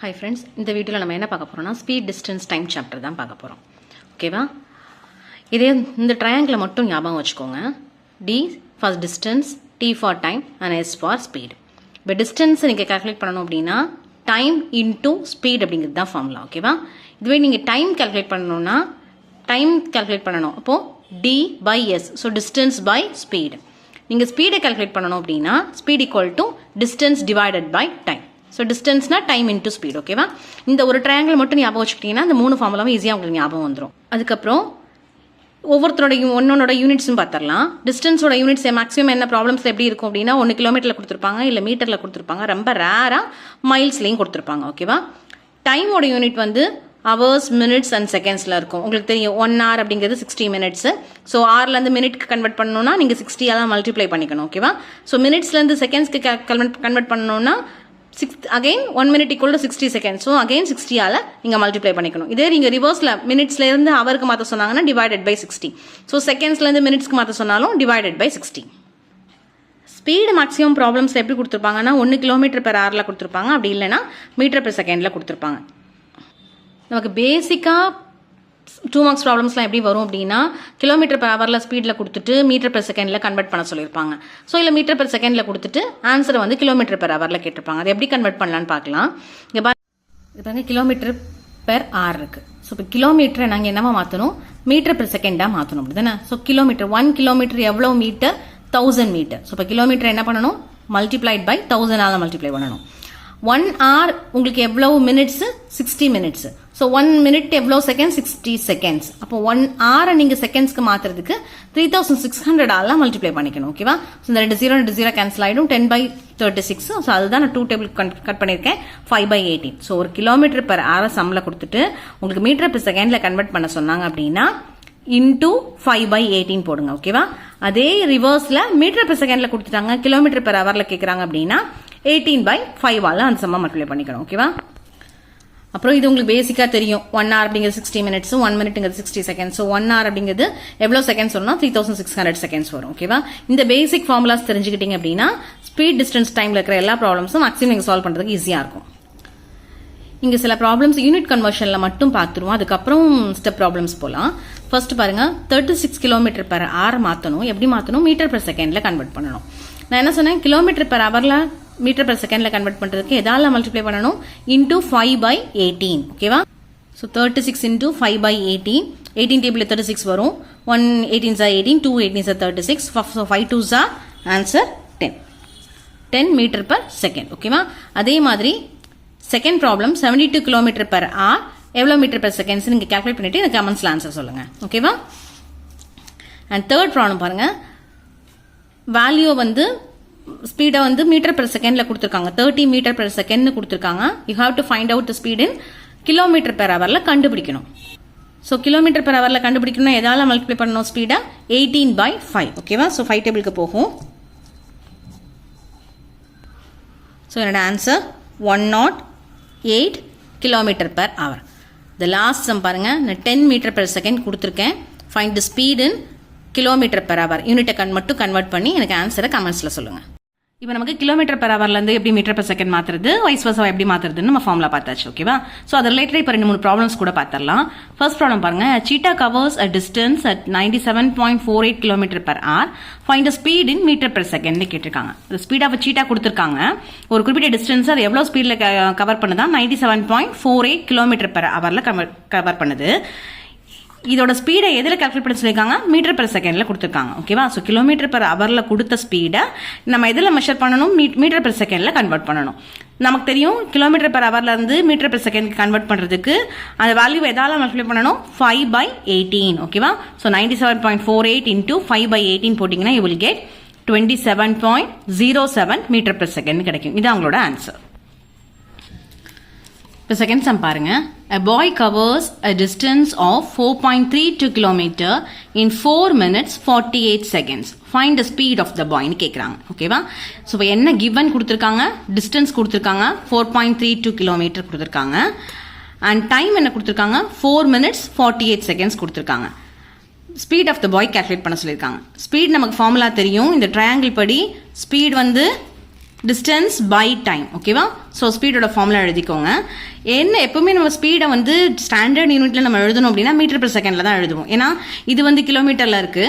Hi friends, இந்த வீடியோல நம்ம என்ன பார்க்க போறோம்னா ஸ்பீட் டிஸ்டன்ஸ் டைம் சாப்டர் தான் பார்க்க போறோம். ஓகேவா? இதே இந்த ட்ரையாங்கிளை மட்டும் ஞாபகம் வச்சுக்கோங்க. D for distance, T for time and S for speed. இப்போ டிஸ்டன்ஸ் நீங்க கால்குலேட் பண்ணனும் அப்படினா டைம் இன்டு ஸ்பீட் அப்படிங்கிறது தான் ஃபார்முலா. ஓகேவா? இதுவே நீங்க டைம் கால்குலேட் பண்ணனும்னா டைம் கால்குலேட் பண்ணனும். அப்போ D by S. So distance by speed. நீங்க ஸ்பீடை கால்குலேட் பண்ணனும் அப்படினா speed equal to distance divided by time. So டிஸ்டன்ஸ்னா டைம் இன்டூ ஸ்பீட். ஓகேவா? இந்த ஒரு ட்ரையாங்கிள் மட்டும் ஞாபகம் வச்சுக்கிட்டீங்கன்னா இந்த 3 ஃபார்முலாவும் ஈஸியாக உங்களுக்கு ஞாபகம் வந்துடும். அதுக்கப்புறம் ஒவ்வொருத்தரோட யூனிட்ஸும் பார்த்துடலாம். டிஸ்டன்ஸோட யூனிட்ஸ் மேக்ஸிமம் என்ன ப்ராப்ளம்ஸ் எப்படி இருக்கும் அப்படின்னா 1 கிலோமீட்டரில் கொடுத்துருப்பாங்க, இல்லை மீட்டரில் கொடுத்துருப்பாங்க, ரொம்ப ரேராக மைல்ஸ்லையும் கொடுத்துருப்பாங்க. ஓகேவா? டைமோட யூனிட் வந்து ஹவர்ஸ், மினிட்ஸ் அண்ட் செகண்ட்ஸில் இருக்கும். உங்களுக்கு தெரியும் 1 hour அப்படிங்கிறது 60 minutes. ஸோ ஹவர்லேருந்து மினிட்க்கு கன்வெர்ட் பண்ணணும்னா நீங்கள் 60 மல்டிப்ளை பண்ணிக்கணும். ஓகேவா? ஸோ மினிட்ஸ்லேருந்து செகண்ட்ஸ்க்கு கன்வெர்ட் பண்ணணும்னா again 1 minute equal to 60 seconds. So again 60 ஆல நீங்க மல்டிப்ளை பண்ணிக்கணும். இதே நீங்க ரிவர்ஸ்ல மினிட்ஸ்ல இருந்து ஹவருக்கு மாத்த சொன்னாங்கன்னா டிவைடட் பை 60. ஸோ செகண்ட்ஸ்ல இருந்து மினிட்ஸ்க்கு மாத்த சொன்னாலும் டிவைடட் பை 60. ஸ்பீடு மேக்ஸிமம் ப்ராப்ளம்ஸ்ல எப்படி கொடுத்துருப்பாங்கன்னா 1 கிலோமீட்டர் பெர் ஹவர்ல கொடுத்துருப்பாங்க, அப்படி இல்லைன்னா மீட்டர் பெர் செகண்ட்ல கொடுத்துருப்பாங்க. நமக்கு பேசிக்கா 2 மார்க்ஸ் ப்ராப்ளம்ஸ்லாம் எப்படி வரும் அப்படின்னா கிலோமீட்டர் பெர் ஹவரில் ஸ்பீடில் கொடுத்துட்டு மீட்டர் பெர் செகண்டில் கன்வெர்ட் பண்ண சொல்லியிருப்பாங்க. ஸோ இல்லை மீட்டர் பெர் செகண்டில் கொடுத்துட்டு ஆன்சரை வந்து கிலோமீட்டர் பெர் ஹவரில் கேட்டிருப்பாங்க. அது எப்படி கன்வெர்ட் பண்ணலான்னு பார்க்கலாம். இங்கே பாருங்க கிலோமீட்டர் பெர் ஹவர் இருக்குது. ஸோ இப்போ கிலோமீட்டரை நாங்கள் என்னவா மாற்றணும், மீட்டர் பெர் செகண்டாக மாற்றணும். அப்படி தானே? ஸோ கிலோமீட்டர் 1 கிலோமீட்டர் எவ்வளோ மீட்டர், 1000 மீட்டர். ஸோ இப்போ கிலோமீட்டர் என்ன பண்ணணும், மல்டிப்ளைட் பை 1000 மல்டிப்ளை பண்ணணும். 1 hour உங்களுக்கு எவ்வளவு மினிட்ஸ், 60 minutes. ஸோ 1 minute எவ்வளோ செகண்ட், 60 seconds. அப்போ 1 hour நீங்கள் செகண்ட்ஸ்க்கு மாற்றுறதுக்கு 3600 மல்டிப்ளை பண்ணிக்கணும். ஓகேவா? ஸோ இந்த 2 0 கேன்சல் ஆகிடும். 10/36. ஸோ அதுதான் நான் 2 டேபிள் கட் பண்ணியிருக்கேன். 5/18. ஸோ ஒரு கிலோமீட்டர் பெர் ஹவர் சம்மில் கொடுத்துட்டு உங்களுக்கு மீட்டர் பெர் செகண்டில் கன்வெர்ட் பண்ண சொன்னாங்க அப்படின்னா இன்டூ 5/18 போடுங்க. ஓகேவா? அதே ரிவர்ஸில் மீட்டர் பெர் செகண்டில் கொடுத்துட்டாங்க, கிலோமீட்டர் பெர் ஹவரில் கேட்குறாங்க அப்படின்னா 18/5 அந்த சம்மா மல்டிப்ளை பண்ணிக்கணும். ஓகேவா? அப்புறம் இது உங்களுக்கு பேசிக்கா தெரியும். 1 hour அப்படிங்கிறது 60 minutes, 1 minuteங்கிறது 60 seconds. ஸோ 1 hour அப்படிங்கிறது எவ்வளோ செகண்ட்ஸ் வரும்னா 3600 seconds வரும். ஓகேவா? இந்த பேசிக் ஃபார்முலாஸ் தெரிஞ்சுக்கிட்டீங்க அப்படின்னா ஸ்பீட் டிஸ்டன்ஸ் டைம்ல இருக்கிற எல்லா ப்ராப்ளம்ஸும் மேக்ஸிமம் நீங்கள் சால்வ் பண்ணுறதுக்கு ஈஸியாக இருக்கும். இங்கே சில ப்ராப்ளம்ஸ் யூனிட் கன்வர்ஷனில் மட்டும் பார்த்துருவோம். அதுக்கப்புறம் ஸ்டெப் ப்ராப்ளம்ஸ் போகலாம். ஃபர்ஸ்ட் பாருங்க 36 கிலோமீட்டர் பெர் ஹவர் மாற்றணும். எப்படி மாற்றணும், மீட்டர் பெர் செகண்டில் கன்வெர்ட் பண்ணணும். நான் என்ன சொன்னேன், கிலோமீட்டர் பெர் ஹவரில் மீட்டர் பெர் செகண்ட்ல கன்வெர்ட் பண்றதுக்கு எதால மல்டிப்ளை பண்ணணும், இன்டூ 5/18. ஓகேவா? So 36 into 5/18. 18 டேபிள் 36 வரும். 1 18s are 18, 2 18s are 36. So 5 2s are answer 10 metre per second. ஓகேவா? அதே மாதிரி second problem 72 kilometre per hour எவ்வளோ மீட்டர் பெர் செகண்ட்ஸ் நீங்க கால்குலேட் பண்ணிட்டு எனக்கு கமெண்ட்ஸ்ல ஆன்சர் சொல்லுங்க. ஓகேவா? அண்ட் தேர்ட் ப்ராப்ளம் பாருங்க, வேல்யூ வந்து ஸ்பீடை வந்து மீட்டர் பெர் செகண்ட்ல கொடுத்துருக்காங்க, 30 மீட்டர் பெர் செகண்ட் கொடுத்துருக்காங்க. You have to find out the speed in kilometre per ஹவர்ல கண்டுபிடிக்கணும். ஸோ கிலோமீட்டர் பெர் ஹவர்ல கண்டுபிடிக்கணும்னா எதால மல்டிப்ளை பண்ணணும், ஸ்பீடை 18/5. ஓகேவா? ஸோ 5 டேபிளுக்கு போகும். ஸோ என்னோட ஆன்சர் 108 கிலோமீட்டர் பெர் ஹவர். இந்த லாஸ்ட் சம் பாருங்க, நான் 10 மீட்டர் பெர் செகண்ட் கொடுத்துருக்கேன். Find the speed in kilometre per hour. யூனிட்டை மட்டும் கன்வெர்ட் பண்ணி எனக்கு ஆன்சரை கமெண்ட்ஸ்ல சொல்லுங்க. இப்போ நமக்கு கிலோமீட்டர் பெர் ஹவர்ல இருந்து எப்படி மீட்டர் பெர் செகண்ட் மாத்துறது, வைஸ் வர்சா எப்படி மாத்துறதுன்னு நம்ம ஃபார்முலா பார்த்தாச்சு. ஓகேவா? ஸோ அது ரிலேட்டட் இப்போ 2-3 ப்ராப்ளம்ஸ் கூட பார்த்துடலாம். ஃபர்ஸ்ட் ப்ராப்ளம் பாருங்க, cheetah covers a distance at 97.48 kilometre per hour. Find the speed in metre per second கேட்டிருக்காங்க. ஸ்பீட் ஆஃப் சீட்டா கொடுத்துருக்காங்க. ஒரு குறிப்பிட்ட டிஸ்டன்ஸ் அது எவ்வளோ ஸ்பீட்ல கவர் பண்ணுதா, 97.48 கிலோமீட்டர் பெர் ஹவர்ல கவர் பண்ணுது. இதோட ஸ்பீடை எதில் கால்குலேட் பண்ண சொல்லியிருக்காங்க, மீட்டர் பெர் செகண்ட்ல கொடுத்துருக்காங்க. ஓகேவா? ஸோ கிலோமீட்டர் பெர் ஹவர்ல கொடுத்த ஸ்பீடை நம்ம எதில் மெஷர் பண்ணணும், மீட்டர் பெர் செகண்ட்ல கன்வெர்ட் பண்ணணும். நமக்கு தெரியும் கிலோமீட்டர் பெர் ஹவர்ல இருந்து மீட்டர் பெர் செகண்ட் கன்வெர்ட் பண்றதுக்கு அந்த வேல்யூ எதால மல்டிப்ளை பண்ணணும், 5/18. ஓகேவா? ஸோ 97.48 இன்டூ 5/18 போட்டிங்கன்னா you will get 27.07 metre per second கிடைக்கும். இது அவங்களோட ஆன்சர். இப்போ செகண்ட் சம் பாருங்க, a boy covers a distance of 4.32 km in 4 minutes 48 seconds. Find the speed of the boy ன்னு கேக்குறாங்க. ஓகேவா? ஸோ இப்போ என்ன கிவன் கொடுத்துருக்காங்க, டிஸ்டன்ஸ் கொடுத்துருக்காங்க 4.32 km கொடுத்துருக்காங்க. அண்ட் டைம் என்ன கொடுத்துருக்காங்க, 4 minutes 48 seconds கொடுத்துருக்காங்க. Speed of the boy calculate பண்ண சொல்லியிருக்காங்க. ஸ்பீட் நமக்கு ஃபார்முலா தெரியும். இந்த ட்ரையாங்கிள் படி ஸ்பீட் வந்து டிஸ்டன்ஸ் பை டைம். ஓகேவா? ஸோ ஸ்பீடோட ஃபார்முலா எழுதிக்கோங்க. என்ன எப்பவுமே நம்ம ஸ்பீடை வந்து ஸ்டாண்டர்ட் யூனிட்ல நம்ம எழுதணும் அப்படின்னா மீட்டர் பெர் செகண்ட்ல தான் எழுதுவோம். ஏன்னா இது வந்து கிலோமீட்டர்ல இருக்கு,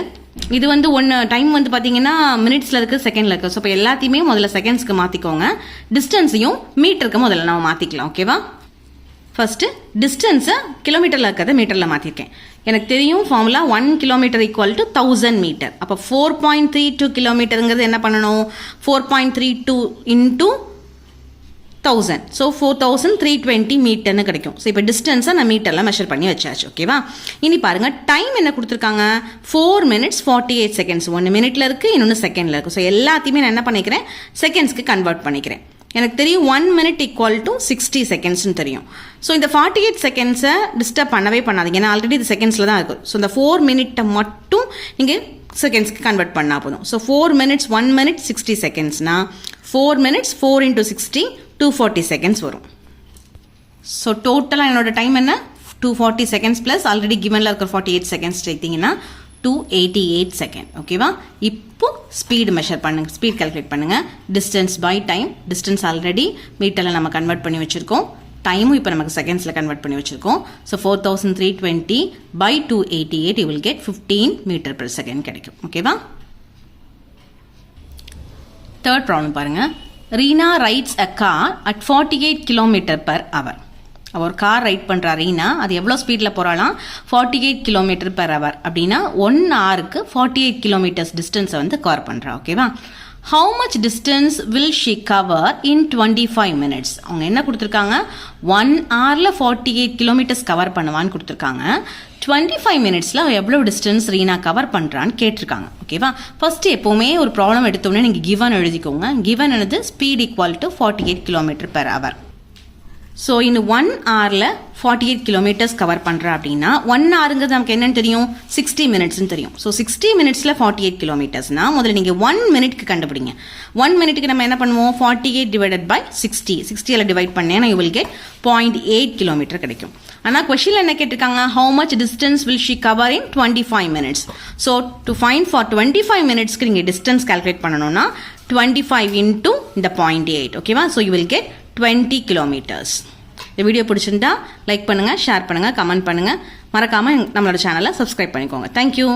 இது வந்து டைம் வந்து பார்த்தீங்கன்னா மினிட்ஸ்ல இருக்கு, செகண்ட்ல இருக்கு. ஸோ இப்போ எல்லாத்தையுமே முதல்ல செகண்ட்ஸ்க்கு மாற்றிக்கோங்க, டிஸ்டன்ஸையும் மீட்டருக்கு முதல்ல நம்ம மாற்றிக்கலாம். ஓகேவா? ஃபர்ஸ்ட் டிஸ்டன்ஸை கிலோமீட்டரில் இருக்கிறத மீட்டரில் மாற்றிருக்கேன். எனக்கு தெரியும் formula 1 kilometre equal to 1000 metre. அப்போ 4.32 கிலோமீட்டருங்கிறது என்ன பண்ணணும், 4.32 இன்டூ 1000. ஸோ 4320 மீட்டர்னு கிடைக்கும். ஸோ இப்போ டிஸ்டன்ஸை நான் மீட்டரில் மெஷர் பண்ணி வச்சாச்சு. ஓகேவா? இனி பாருங்க, டைம் என்ன கொடுத்துருக்காங்க, 4 minutes 48 seconds. 1 மினிட்ல இருக்கு, இன்னொன்று செகண்ட்ல இருக்கு. ஸோ எல்லாத்தையுமே நான் என்ன பண்ணிக்கிறேன், செகண்ட்ஸ்க்கு கன்வெர்ட் பண்ணிக்கிறேன். எனக்கு தெரியும் 1 minute ஈக்குவல் டு 60 secondsனு தெரியும். ஸோ இந்த 48 செகண்ட்ஸை டிஸ்டர்ப் பண்ணவே பண்ணாதீங்க, ஏன்னா ஆல்ரெடி இது செகண்ட்ஸில் தான் இருக்கும். ஸோ இந்த 4 minute மட்டும் நீங்கள் செகண்ட்ஸ்க்கு கன்வெர்ட் பண்ணால் போதும். So 4 minutes 1 minute 60 secondsனா 4 minutes 4 into 60 240 seconds வரும். ஸோ டோட்டலாக என்னோட டைம் என்ன, 240 seconds ப்ளஸ் ஆல்ரெடி கிவனில் இருக்கிற 48 seconds சேர்த்திங்கன்னா 288 செகண்ட். ஓகேவா? இப்போ ஸ்பீடு மெஷர் பண்ணுங்க, ஸ்பீட் கால்குலேட் பண்ணுங்க. Distance by time, distance already மீட்டரில் நம்ம கன்வெர்ட் பண்ணி வச்சிருக்கோம், டைமும் இப்போ நமக்கு செகண்ட்ஸில் கன்வெர்ட் பண்ணி வச்சிருக்கோம். So 4320 by 288 you will get 15 metre per second கிடைக்கும். ஓகேவா? தேர்ட் ப்ராப்ளம் பாருங்க. Reena rides a car at 48 kilometer per hour. அவள் ஒரு கார் ரைட் பண்ணுறா ரீனா, அது எவ்வளோ ஸ்பீடில் போகிறாலாம், 48 kilometer per hour. அப்படின்னா 1 hourக்கு 48 kilometers டிஸ்டன்ஸை வந்து கவர் பண்ணுறா. ஓகேவா? How much distance will she cover in 25 minutes. அவங்க என்ன கொடுத்துருக்காங்க, 1 hourல 48 kilometers கவர் பண்ணுவான்னு கொடுத்துருக்காங்க. 25 minutesல எவ்வளோ டிஸ்டன்ஸ் ரீனா கவர் பண்ணுறான்னு கேட்டிருக்காங்க. ஓகேவா? ஃபர்ஸ்ட் எப்போவுமே ஒரு ப்ராப்ளம் எடுத்தோன்னே நீங்கள் கிவன் எழுதிக்கோங்க. கிவன் என்னது, speed equal to 48 kilometer per hour. So இந்த 1 hourல 48 kilometers கவர் பண்ணுறா அப்படின்னா 1 hourங்கிறது நமக்கு என்னன்னு தெரியும், 60 minutesன்னு தெரியும். ஸோ 60 minutesல 48 kilometersனா முதல்ல நீங்கள் 1 minuteக்கு கண்டுபிடிங்க. 1 minuteக்கு நம்ம என்ன பண்ணுவோம், 48 divided by 60. 60ல் டிவைட் பண்ணேன்னா you will get 0.8 kilometer கிடைக்கும். ஆனால் கொஷினில் என்ன கேட்டிருக்காங்க, how much distance will she cover in 25 minutes. So to find for 25 minutesக்கு நீங்கள் டிஸ்டன்ஸ் கால்குலேட் பண்ணணும்னா 25 into இந்த 0.8. ஓகேவா? So you will get 20 kilometers. இந்த வீடியோ பிடிச்சிருந்தா லைக் பண்ணுங்க, ஷேர் பண்ணுங்க, கமெண்ட் பண்ணுங்க, மறக்காம நம்மளோட சேனலை சப்ஸ்கிரைப் பண்ணிக்கோங்க. தேங்க்யூ.